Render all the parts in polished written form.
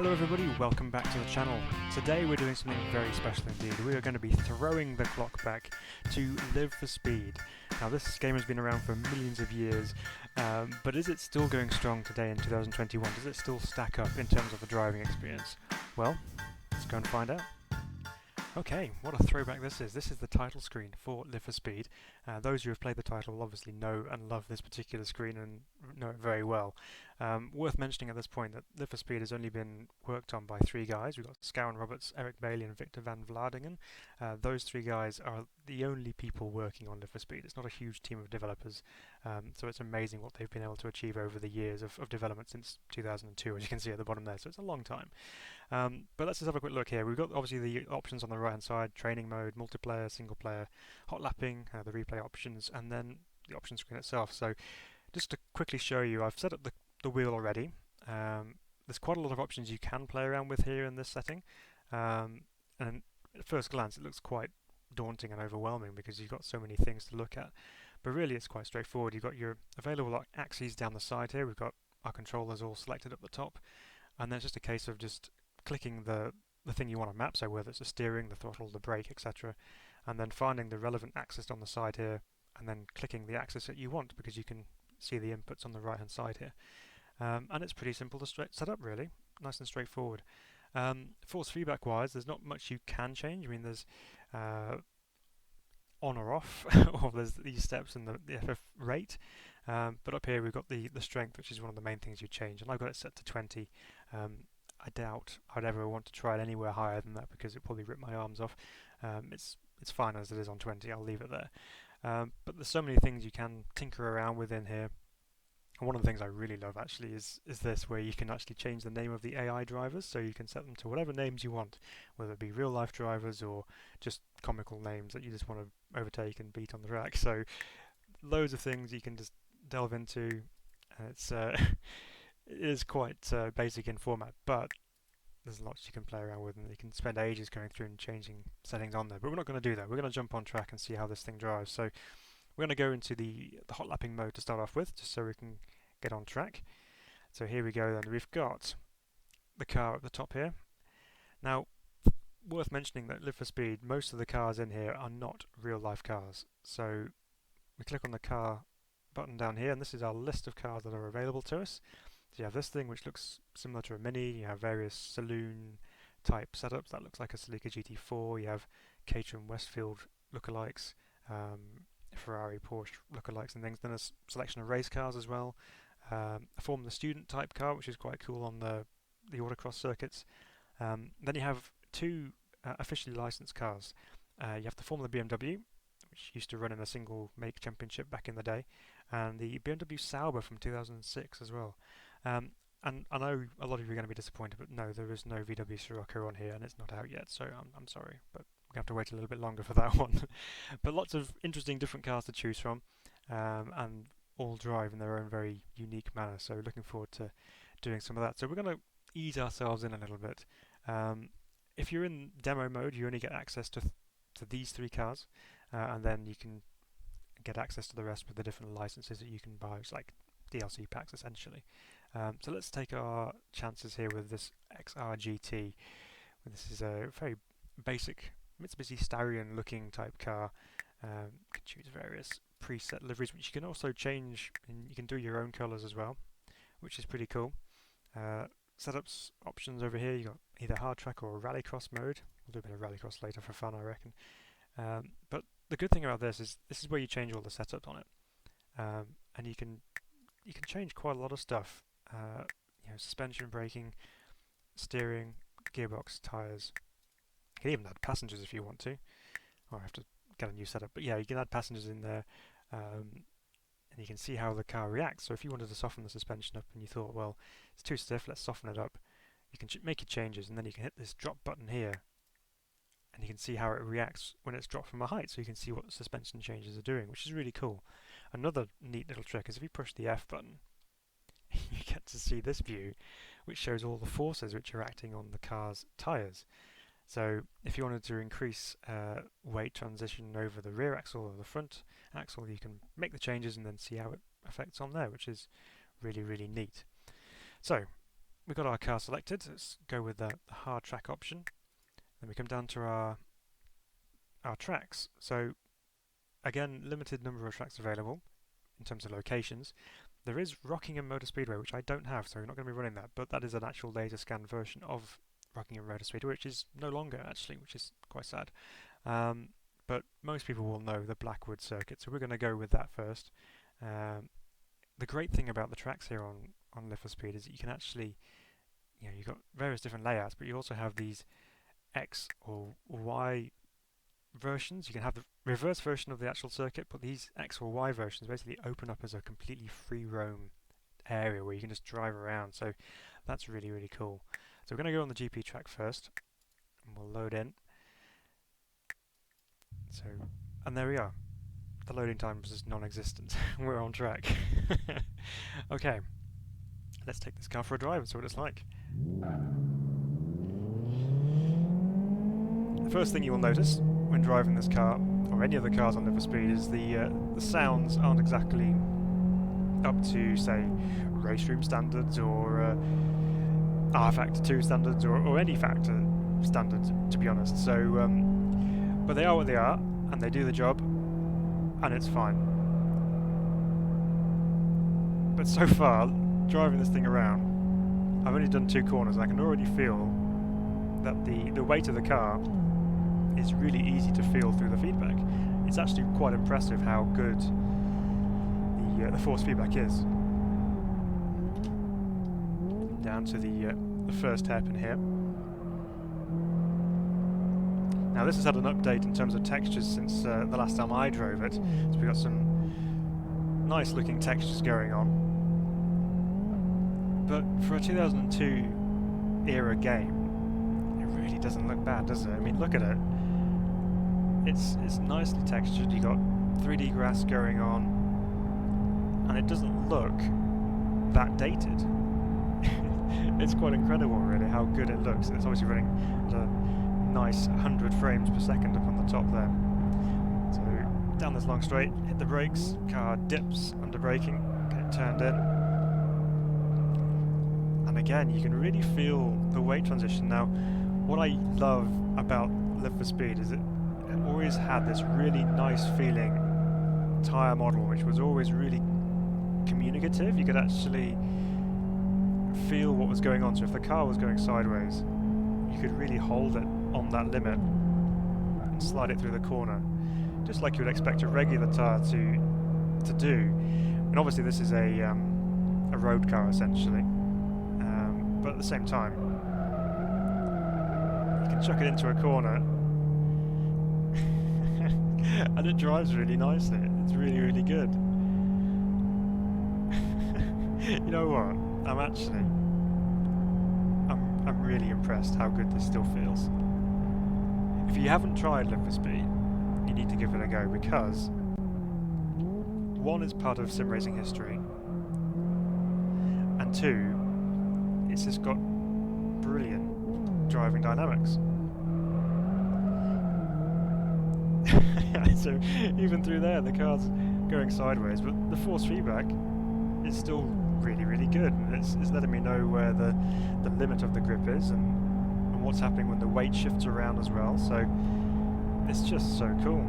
Hello everybody, welcome back to the channel. Today we're doing something very special indeed. We are going to be throwing the clock back to Live for Speed. Now this game has been around for millions of years, but is it still going strong today in 2021? Does it still stack up in terms of the driving experience? Well, let's go and find out. Okay, what a throwback this is. This is the title screen for Live for Speed. Those who have played the title will obviously know and love this particular screen and know it very well. Worth mentioning at this point that Live for Speed has only been worked on by three guys. We've got Scowen Roberts, Eric Bailey and Victor van Vladingen. Those three guys are the only people working on Live for Speed. It's not a huge team of developers, so it's amazing what they've been able to achieve over the years of development since 2002, as you can see at the bottom there, so it's a long time. But let's just have a quick look here. We've got obviously the options on the right hand side: training mode, multiplayer, single player, hot lapping, the replay options, and then the option screen itself. So just to quickly show you, I've set up the wheel already. There's quite a lot of options you can play around with here in this setting, and at first glance it looks quite daunting and overwhelming because you've got so many things to look at, but really it's quite straightforward. You've got your available axes down the side here. We've got our controllers all selected at the top, and then it's just a case of just clicking the thing you want to map, so whether it's the steering, the throttle, the brake, etc., and then finding the relevant axis on the side here, and then clicking the axis that you want, because you can see the inputs on the right hand side here. And it's pretty simple to set up, really, nice and straightforward. Force feedback wise, there's not much you can change. I mean, there's on or off, or there's these steps and the FF rate, but up here we've got the strength, which is one of the main things you change, and I've got it set to 20. I doubt I'd ever want to try it anywhere higher than that because it'd probably rip my arms off. It's fine as it is on 20, I'll leave it there. But there's so many things you can tinker around with in here. And one of the things I really love actually is this, where you can actually change the name of the AI drivers, so you can set them to whatever names you want, whether it be real life drivers or just comical names that you just want to overtake and beat on the track. So loads of things you can just delve into. It's it is quite basic in format, but there's lots you can play around with, and you can spend ages going through and changing settings on there. But we're not going to do that. We're going to jump on track and see how this thing drives. So we're going to go into the hot lapping mode to start off with, just so we can get on track. So here we go then. We've got the car at the top here. Now, worth mentioning that Live for Speed, most of the cars in here are not real life cars. So we click on the car button down here, and this is our list of cars that are available to us. So you have this thing which looks similar to a Mini, you have various saloon type setups, that looks like a Celica GT4, you have Caterham Westfield lookalikes, Ferrari, Porsche lookalikes and things, then a selection of race cars as well, a Formula Student type car which is quite cool on the autocross circuits. Then you have two officially licensed cars. You have the Formula BMW, which used to run in a single make championship back in the day, and the BMW Sauber from 2006 as well. And I know a lot of you are going to be disappointed, but no, there is no VW Scirocco on here, and it's not out yet, so I'm sorry, but we're going to have to wait a little bit longer for that one. But lots of interesting different cars to choose from, and all drive in their own very unique manner, so looking forward to doing some of that. So we're going to ease ourselves in a little bit. If you're in demo mode, you only get access to these three cars, and then you can get access to the rest with the different licenses that you can buy. It's like DLC packs essentially. So let's take our chances here with this XR GT. This is a very basic Mitsubishi Starion looking type car. You can choose various preset liveries, which you can also change, and you can do your own colours as well, which is pretty cool. Setups options over here, you got either hard track or rallycross mode. We'll do a bit of rallycross later for fun, I reckon. But the good thing about this is where you change all the setups on it, and you can change quite a lot of stuff. Suspension, braking, steering, gearbox, tyres. You can even add passengers if you want to. Or I have to get a new setup, but yeah, you can add passengers in there, and you can see how the car reacts. So if you wanted to soften the suspension up and you thought, well, it's too stiff, let's soften it up, you can make your changes, and then you can hit this drop button here, and you can see how it reacts when it's dropped from a height, so you can see what the suspension changes are doing, which is really cool. Another neat little trick is if you push the F button, you get to see this view, which shows all the forces which are acting on the car's tyres. So if you wanted to increase weight transition over the rear axle or the front axle, you can make the changes and then see how it affects on there, which is really, really neat. So we've got our car selected. Let's go with the hard track option. Then we come down to our tracks. So again, limited number of tracks available in terms of locations. There is Rockingham Motor Speedway, which I don't have, so we're not going to be running that, but that is an actual laser scan version of Rockingham Motor Speedway, which is no longer actually, which is quite sad. But most people will know the Blackwood circuit, so we're going to go with that first. The great thing about the tracks here on Live for Speed is that you can actually, you've got various different layouts, but you also have these X or Y versions. You can have the reverse version of the actual circuit, but these X or Y versions basically open up as a completely free roam area where you can just drive around. So that's really, really cool. So we're going to go on the GP track first, and we'll load in. So, and there we are. The loading time was just non-existent. We're on track. Okay, let's take this car for a drive and see what it's like. The first thing you will notice when driving this car, or any other cars on Live for Speed, is the sounds aren't exactly up to, say, race room standards or rFactor 2 standards or any factor standards, to be honest. So, but they are what they are, and they do the job, and it's fine. But so far, driving this thing around, I've only done 2 corners, and I can already feel that the weight of the car is really easy to feel through the feedback. It's actually quite impressive how good the force feedback is. Down to the first hairpin here. Now this has had an update in terms of textures since the last time I drove it, so we've got some nice looking textures going on. But for a 2002 era game, it really doesn't look bad, does it? I mean, look at it. It's nicely textured. You got 3D grass going on, and it doesn't look that dated. It's quite incredible, really, how good it looks. It's obviously running at a nice 100 frames per second up on the top there. So down this long straight, hit the brakes, car dips under braking, get it turned in. And again, you can really feel the weight transition. Now, what I love about Live for Speed is it always had this really nice feeling tyre model, which was always really communicative. You could actually feel what was going on. So if the car was going sideways, you could really hold it on that limit and slide it through the corner, just like you would expect a regular tyre to do. And obviously this is a road car essentially, but at the same time you can chuck it into a corner and it drives really nicely. It's really, really good. You know what? I'm really impressed how good this still feels. If you haven't tried Live for Speed, you need to give it a go, because one, it's part of sim racing history, and two, it's just got brilliant driving dynamics. So even through there, the car's going sideways, but the force feedback is still really, really good. It's letting me know where the limit of the grip is and what's happening when the weight shifts around as well. So it's just so cool.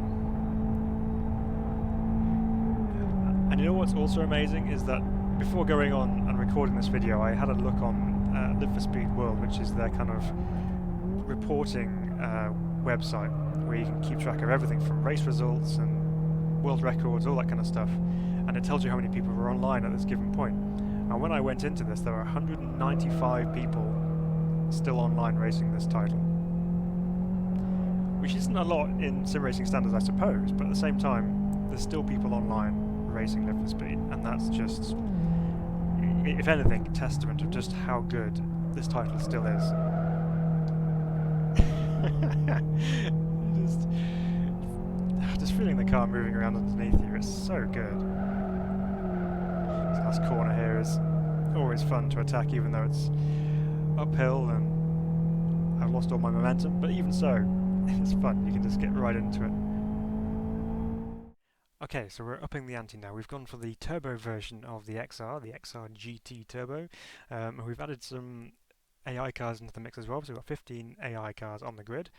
And you know what's also amazing is that before going on and recording this video, I had a look on Live for Speed World, which is their kind of reporting website where you can keep track of everything from race results and world records, all that kind of stuff. And it tells you how many people were online at this given point. And when I went into this, there were 195 people still online racing this title, which isn't a lot in sim racing standards, I suppose, but at the same time, there's still people online racing Live for Speed, and that's just, if anything, a testament of just how good this title still is. just feeling the car moving around underneath you, it's so good. This last corner here is always fun to attack, even though it's uphill and I've lost all my momentum, but even so, it's fun. You can just get right into it. Okay, so we're upping the ante now. We've gone for the turbo version of the XR GT Turbo, and we've added some AI cars into the mix as well. So we've got 15 AI cars on the grid.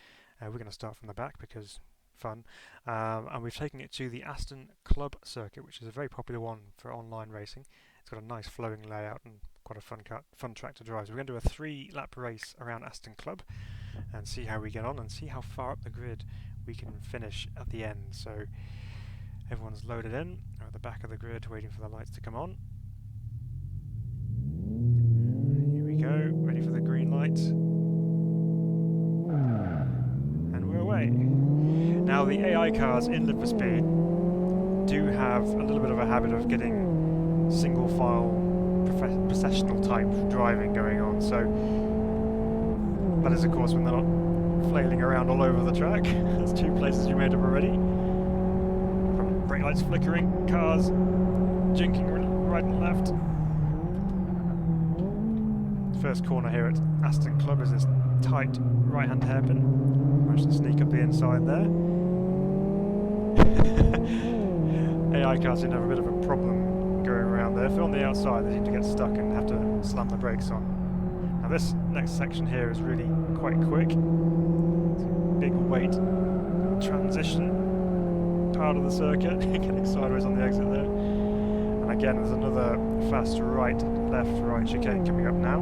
We're going to start from the back because fun, and we've taken it to the Aston Club circuit, which is a very popular one for online racing. It's got a nice flowing layout and quite a fun track to drive. So we're going to do a 3-lap race around Aston Club and see how we get on and see how far up the grid we can finish at the end. So everyone's loaded in, at the back of the grid, waiting for the lights to come on. Here we go, ready for the green light. And we're away. Now the AI cars in Live for Speed do have a little bit of a habit of getting single file processional type driving going on. So that is of course when they're not flailing around all over the track. There's 2 places you made up already. Brake lights flickering, cars jinking right and left. First corner here at Aston Club is this tight right-hand hairpin. Managed to sneak up the inside there. AI cars seem to have a bit of a problem going around there. If they're on the outside, they seem to get stuck and have to slam the brakes on. Now this next section here is really quite quick. Big weight transition part of the circuit, getting sideways on the exit there. And again, there's another fast right, left, right chicane coming up now.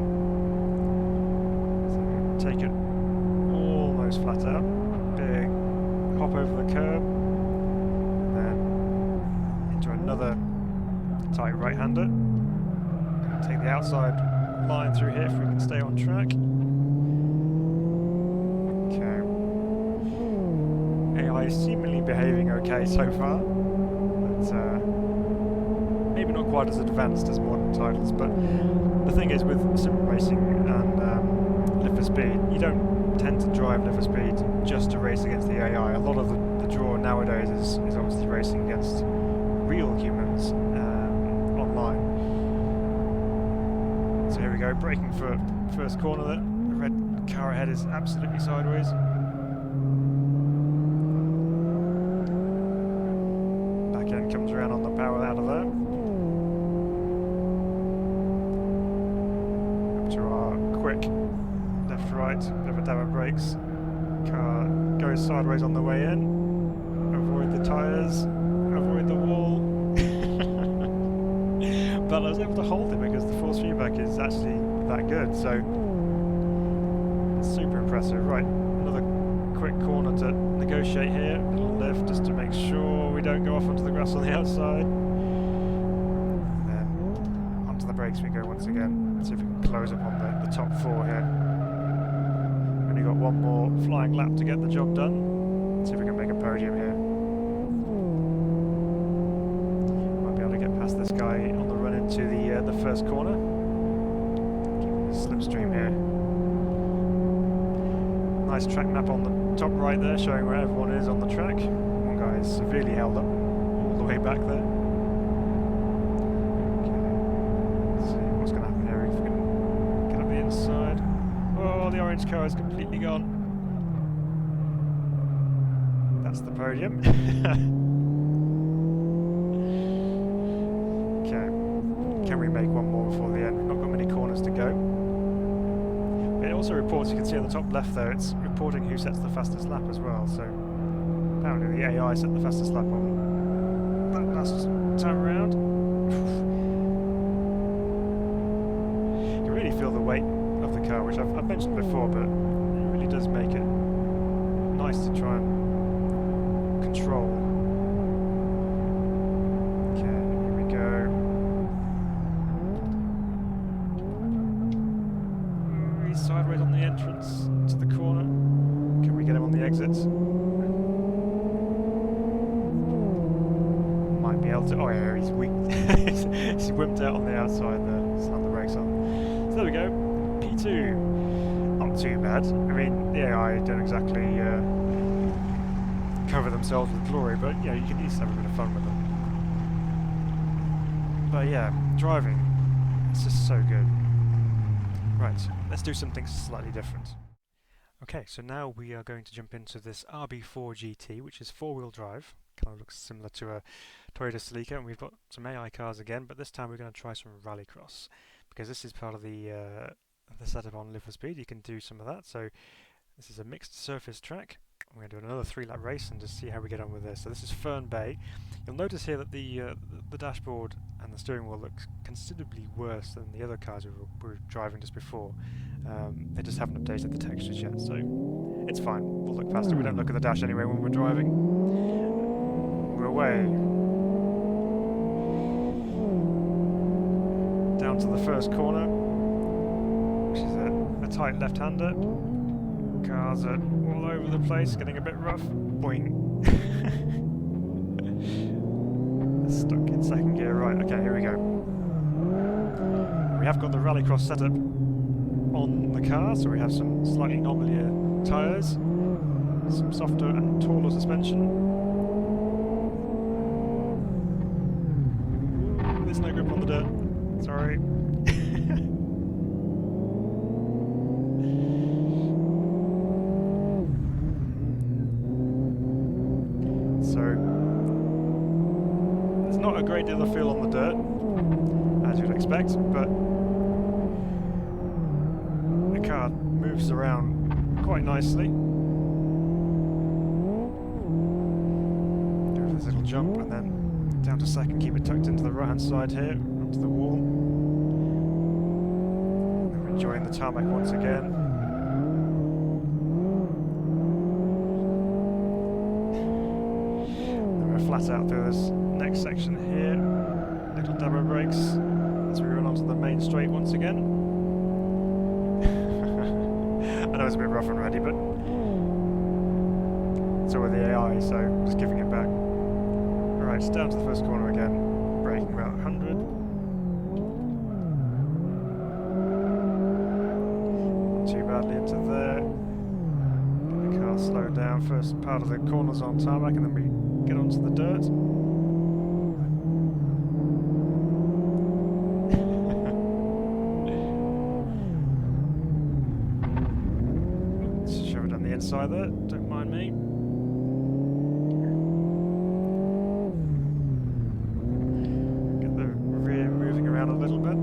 So take it almost flat out. Big hop over the curb. And then into another tight right-hander. Take the outside line through here if we can stay on track. AI is seemingly behaving okay so far, but maybe not quite as advanced as modern titles. But the thing is, with sim racing and Live for Speed, you don't tend to drive Live for Speed just to race against the AI. A lot of the draw nowadays is obviously racing against real humans online. So here we go, braking for first corner there. The red car ahead is absolutely sideways. Comes around on the power out of there. Up to our quick left right, bit of a dab of brakes. Car goes sideways on the way in. Avoid the tyres, avoid the wall. But I was able to hold it because the force feedback is actually that good, so it's super impressive. Right, another quick corner to negotiate here, a little lift just to make sure we don't go off onto the grass on the outside. And then onto the brakes we go once again. See if we can close up on the top 4 here. Only got one more flying lap to get the job done. See if we can make a podium here. Might be able to get past this guy on the run into the first corner. Slipstream here. Nice track map on the top right there, showing where everyone is on the track. One guy is severely held up all the way back there. Okay, let's see what's going to happen here if we can get up the inside. Oh, the orange car is completely gone. That's the podium. Okay, can we make one more before the end? We've not got many corners to go. It also reports, you can see on the top left there, it's reporting who sets the fastest lap as well. So apparently the AI set the fastest lap on that last time around. You can really feel the weight of the car, which I've mentioned before, but it really does make it nice to try and control. Okay, here we go. Sideways on the entrance to the corner. Can we get him on the exits? Might be able to. Oh yeah, he's weak. He's wimped out on the outside there. Slammed the brakes on. So there we go. P2. Not too bad. I mean, the AI don't exactly cover themselves with glory, but you know, you can at least have a bit of fun with them. But yeah, driving, it's just so good. Right, let's do something slightly different. Okay, so now we are going to jump into this RB4 GT, which is 4-wheel drive. kind of looks similar to a Toyota Celica, and we've got some AI cars again, but this time we're going to try some rallycross, because this is part of the setup on Live for Speed. You can do some of that. So this is a mixed surface track. We're going to do another 3-lap race and just see how we get on with this. So this is Fern Bay. You'll notice here that the dashboard and the steering wheel looks considerably worse than the other cars we were driving just before. They just haven't updated the textures yet, so it's fine. We'll look past it. We don't look at the dash anyway when we're driving. We're away. Down to the first corner, which is a tight left-hander. Cars are all over the place, getting a bit rough. Boing. Stuck in second gear. Right, okay, here we go. We have got the rallycross setup on the car, so we have some slightly knobblier tyres, some softer and taller suspension. There's no grip on the dirt. Sorry. So there's not a great deal of feel on the dirt, as you'd expect, but the car moves around quite nicely. Do this little jump and then down to second, keep it tucked into the right hand side here, onto the wall. And we're enjoying the tarmac once again. Flat out through this next section here. Little demo brakes as we run onto the main straight once again. I know it's a bit rough and ready, but so with the AI, so just giving it back. Alright, it's down to the first corner again. Braking about 100. Not too badly into there. Get the car slowed down. First part of the corners on tarmac, and then we get onto the dirt. Let's shove it on the inside there, don't mind me. Get the rear moving around a little bit.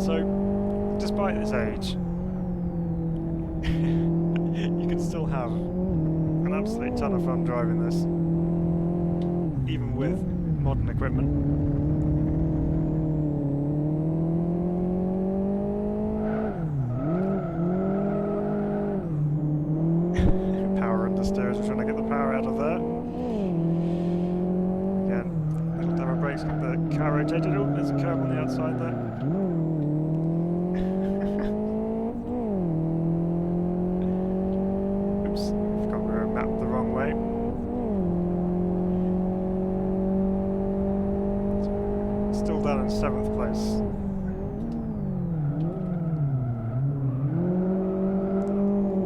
So, despite this age, still have an absolute ton of fun driving this, even with modern equipment. Power understeers, we're trying to get the power out of there. Again, little demo brakes, get the car rotated. Oh, there's a curb on the outside there. Still down in 7th place.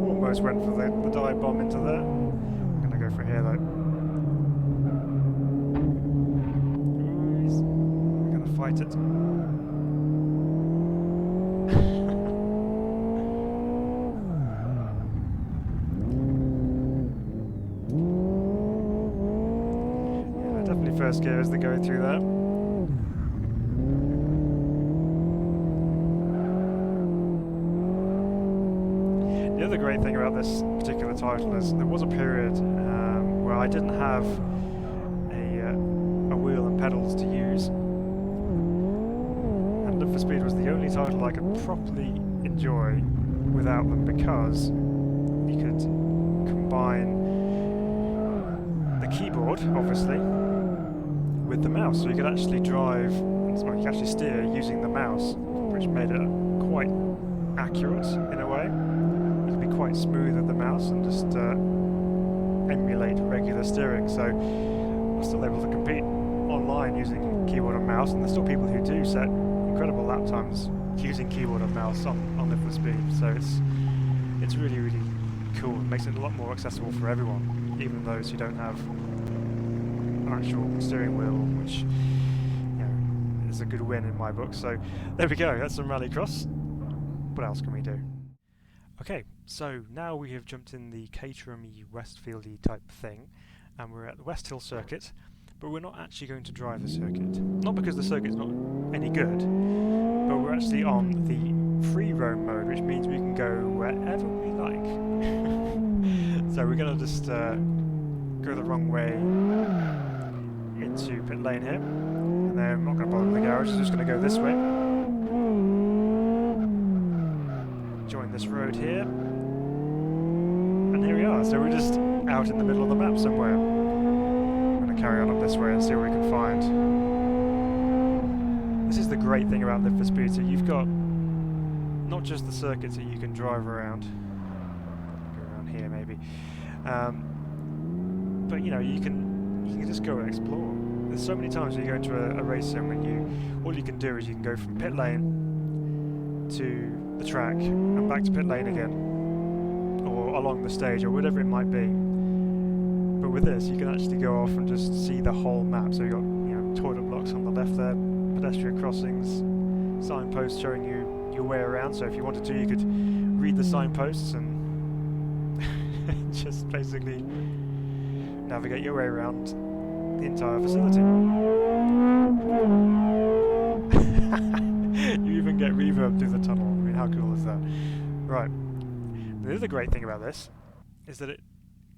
Almost went for the dive bomb into there. I'm going to go for here though. I'm going to fight it. Yeah, definitely first gear as they go through there. The other great thing about this particular title is there was a period where I didn't have a wheel and pedals to use, and Live for Speed was the only title I could properly enjoy without them, because you could combine the keyboard, obviously, with the mouse, so you could actually drive, well, you could actually steer using the mouse, which made it quite accurate in a way. Quite smooth with the mouse and just emulate regular steering, so I'm still able to compete online using keyboard and mouse, and there's still people who do set incredible lap times using keyboard and mouse on Live for Speed, so it's really, really cool. It makes it a lot more accessible for everyone, even those who don't have an actual steering wheel, which, you know, is a good win in my book. So there we go, that's some rallycross. What else can we do? Okay, so now we have jumped in the Caterham-y, Westfield-y type thing, and we're at the West Hill circuit, but we're not actually going to drive the circuit. Not because the circuit's not any good, but we're actually on the free roam mode, which means we can go wherever we like. So we're going to just go the wrong way into pit lane here, and then I'm not going to bother with the garage, I'm just going to go this way. Join this road here, and here we are. So we're just out in the middle of the map somewhere. I'm going to carry on up this way and see what we can find. This is the great thing about Live for Speed. So you've got not just the circuits that you can drive around. Go around here maybe, but you know you can just go and explore. There's so many times when you go into a race sim when all you can do is you can go from pit lane to the track and back to pit lane again, or along the stage, or whatever it might be. But with this, you can actually go off and just see the whole map. So you've got toilet blocks on the left there, pedestrian crossings, signposts showing you your way around. So if you wanted to, you could read the signposts and just basically navigate your way around the entire facility. You even get reverb through the tunnel. I mean, how cool is that? Right. The other great thing about this is that it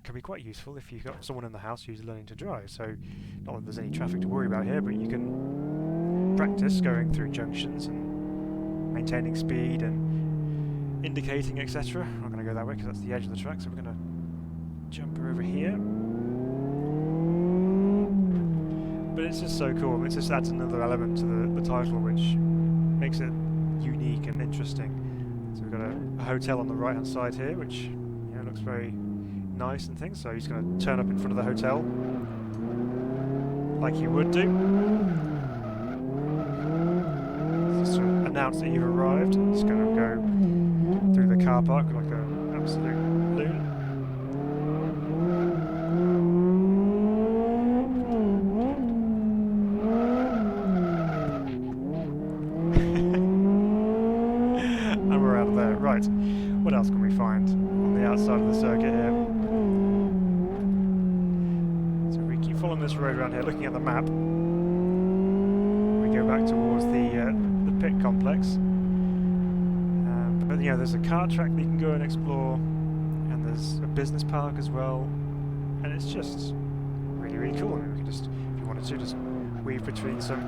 can be quite useful if you've got someone in the house who's learning to drive. So, not that there's any traffic to worry about here, but you can practice going through junctions and maintaining speed and indicating, etc. I'm not going to go that way because that's the edge of the track, so we're going to jump over here. But it's just so cool. It just adds another element to the title, which makes it unique and interesting. So we've got a hotel on the right hand side here, which looks very nice and things. So he's going to turn up in front of the hotel like you would do, just to announce that you've arrived. He's going to go through the car park like an absolute loon. Right, what else can we find on the outside of the circuit here? So we keep following this road around here, looking at the map. We go back towards the pit complex. But there's a kart track that you can go and explore, and there's a business park as well, and it's just really, really cool. I mean, we can just, if you wanted to, just weave between some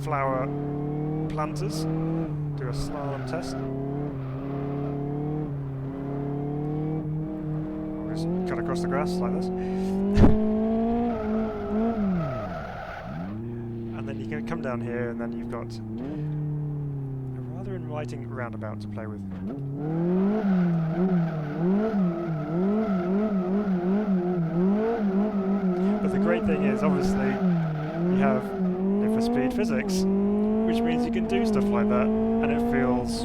flower planters. Do a slalom test. Or just cut across the grass like this. And then you can come down here, and then you've got a rather inviting roundabout to play with. But the great thing is, obviously, you have Live for Speed physics, which means you can do stuff like that, and it feels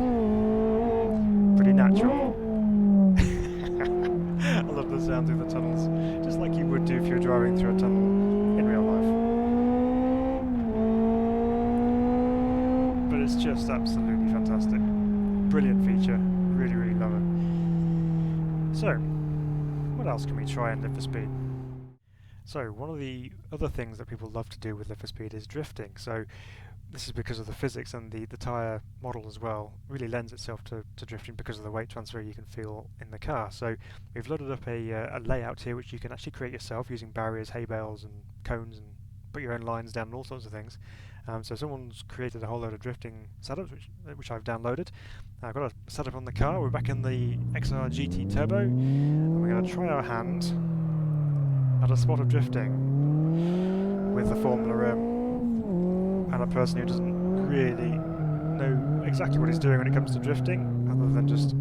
pretty natural. I love the sound through the tunnels, just like you would do if you were driving through a tunnel in real life. But it's just absolutely fantastic. Brilliant feature, really, really love it. So, what else can we try in Live for Speed? So, one of the other things that people love to do with Live for Speed is drifting. So, this is because of the physics, and the tyre model as well really lends itself to drifting because of the weight transfer you can feel in the car. So we've loaded up a layout here which you can actually create yourself using barriers, hay bales and cones, and put your own lines down and all sorts of things. So someone's created a whole load of drifting setups which I've downloaded. I've got a setup on the car. We're back in the XR GT Turbo, and we're going to try our hand at a spot of drifting with the Formula M. And a person who doesn't really know exactly what he's doing when it comes to drifting, other than just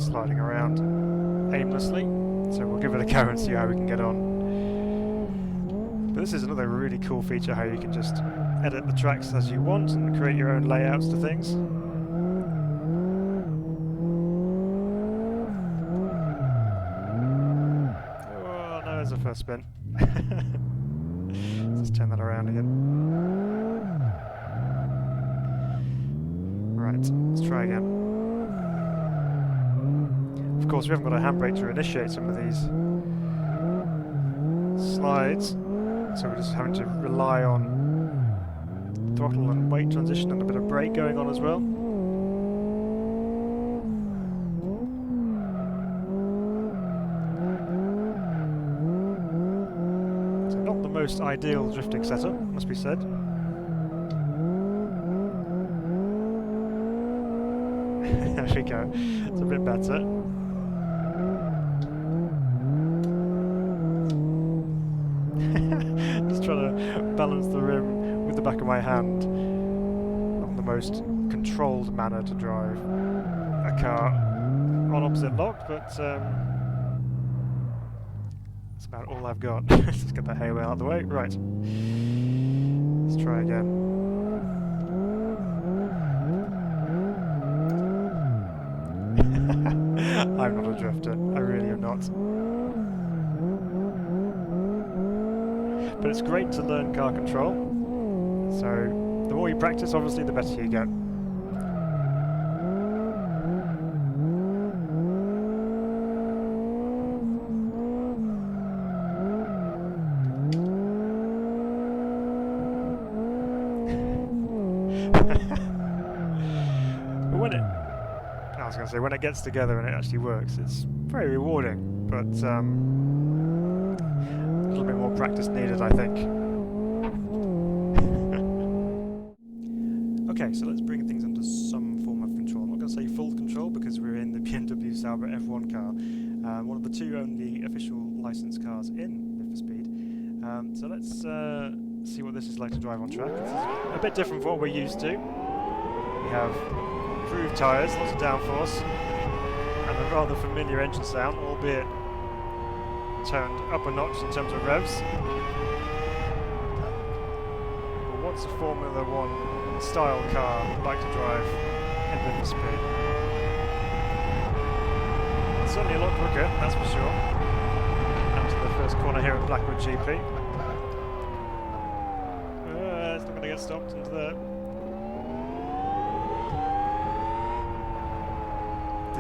sliding around aimlessly. So we'll give it a go and see how we can get on. But this is another really cool feature, how you can just edit the tracks as you want and create your own layouts to things. Oh no, there's a first spin. Let's turn that around again. Right, let's try again. Of course, we haven't got a handbrake to initiate some of these slides, so we're just having to rely on throttle and weight transition and a bit of brake going on as well. So not the most ideal drifting setup, must be said. There we go, it's a bit better. Just trying to balance the rim with the back of my hand. Not the most controlled manner to drive a car on opposite lock, but that's about all I've got. Let's just get the halo out of the way. Right, let's try again. I'm not a drifter, I really am not. But it's great to learn car control, so the more you practice, obviously, the better you get. So when it gets together and it actually works, it's very rewarding, but a little bit more practice needed, I think. Okay, so let's bring things under some form of control. I'm not going to say full control because we're in the BMW Sauber F1 car, one of the two only official licensed cars in Need for Speed. So let's see what this is like to drive on track. This is a bit different from what we're used to. We have improved tyres, lots of downforce, and a rather familiar engine sound, albeit turned up a notch in terms of revs. But what's a Formula 1 style car like to drive in Need for Speed? It's certainly a lot quicker, that's for sure. And to the first corner here at Blackwood GP. It's not going to get stopped into there.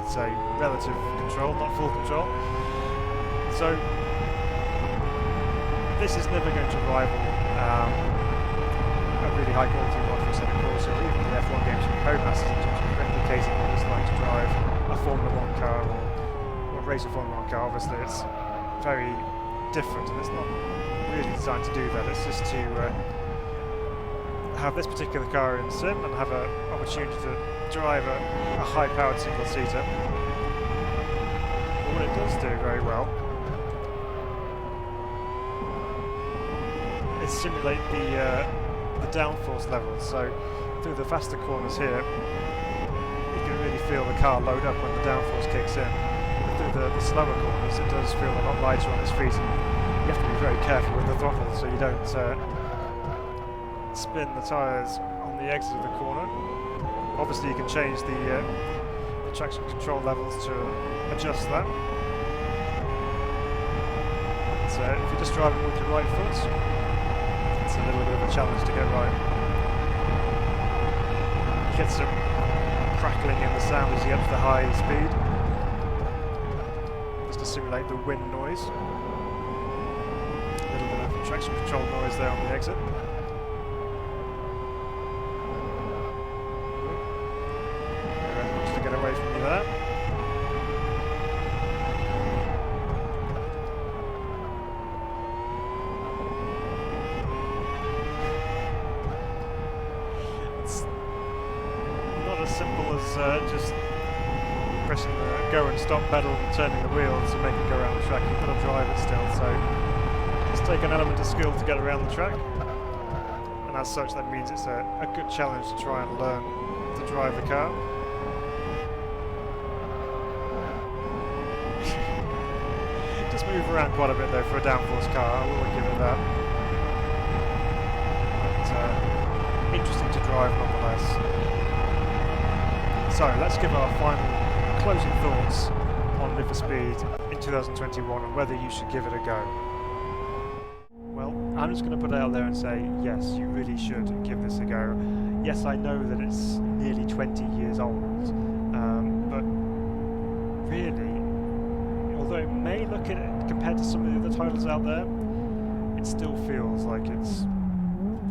It's a relative control, not full control. So this is never going to rival a really high quality one for Senate course, or even the F1 games from Codemasters in terms of replicating what it's like to drive a Formula 1 car or race a Formula 1 car. Obviously it's very different and it's not really designed to do that. It's just to have this particular car in sim and have an opportunity to drive a high-powered single-seater. But what it does do very well is simulate the downforce levels. So through the faster corners here, you can really feel the car load up when the downforce kicks in. But through the slower corners, it does feel a lot lighter on its feet, and you have to be very careful with the throttle so you don't spin the tyres on the exit of the corner. Obviously you can change the traction control levels to adjust that. So if you're just driving with your right foot, it's a little bit of a challenge to get right. You get some crackling in the sound as you get to the high speed, just to simulate the wind noise. A little bit of traction control noise there on the exit. Get away from you there. It's not as simple as just pressing the go and stop pedal and turning the wheels to make it go around the track. You've got to drive it still, so it's take an element of skill to get around the track, and as such that means it's a good challenge to try and learn to drive the car. Move around quite a bit though for a downforce car, I will give it that. But interesting to drive nonetheless. So let's give our final closing thoughts on Need for Speed in 2021 and whether you should give it a go. Well, I'm just going to put it out there and say yes, you really should give this a go. Yes, I know that it's nearly 20 years old, but really, although it may look at it compared to some of the other titles out there, it still feels like it's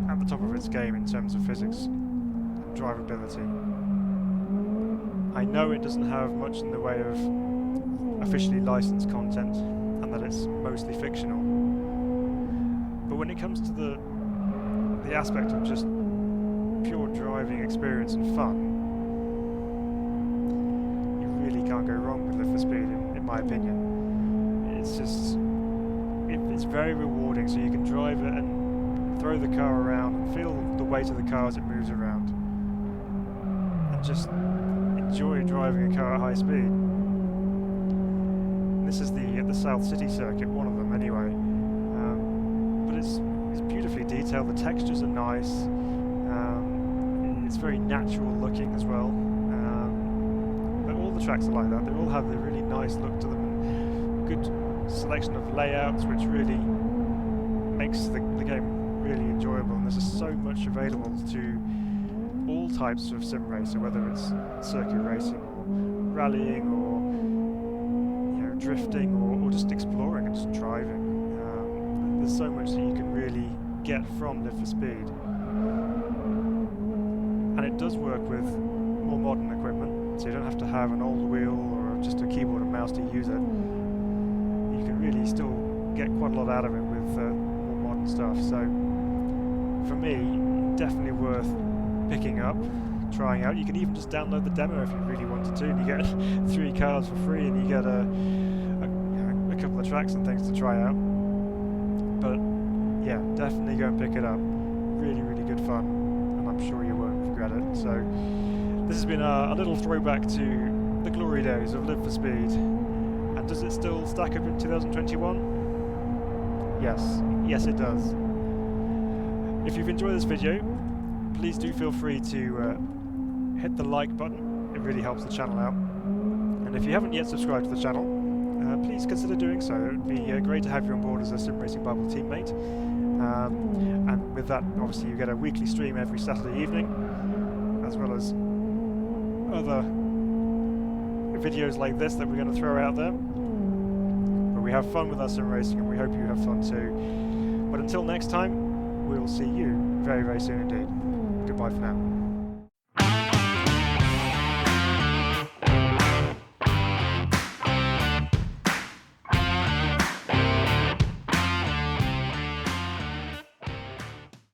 at the top of its game in terms of physics and drivability. I know it doesn't have much in the way of officially licensed content and that it's mostly fictional, but when it comes to the aspect of just pure driving experience and fun, you really can't go wrong with Live for Speed in my opinion. It's just, it's very rewarding, so you can drive it and throw the car around and feel the weight of the car as it moves around and just enjoy driving a car at high speed. And this is the South City circuit, one of them anyway, but it's beautifully detailed, the textures are nice, it's very natural looking as well, but all the tracks are like that, they all have a really nice look to them and good selection of layouts which really makes the game really enjoyable, and there's just so much available to all types of sim racer, whether it's circuit racing or rallying or drifting or just exploring and just driving. There's so much that you can really get from Live for Speed, and it does work with more modern equipment, so you don't have to have an old wheel or just a keyboard and mouse to use it. You can really still get quite a lot out of it with more modern stuff. So for me, definitely worth picking up, trying out. You can even just download the demo if you really wanted to, and you get 3 cars for free, and you get a couple of tracks and things to try out. But yeah, definitely go and pick it up. Really, really good fun, and I'm sure you won't regret it. So this has been a little throwback to the glory days of Live for Speed. And does it still stack up in 2021? Yes it does. If you've enjoyed this video, please do feel free to hit the like button, it really helps the channel out. And if you haven't yet subscribed to the channel, please consider doing so. It would be great to have you on board as a Sim Racing Bible teammate. And with that, obviously you get a weekly stream every Saturday evening, as well as other videos like this that we're going to throw out there. But we have fun with our sim racing, and we hope you have fun too. But until next time, we'll see you very, very soon indeed. Goodbye for now.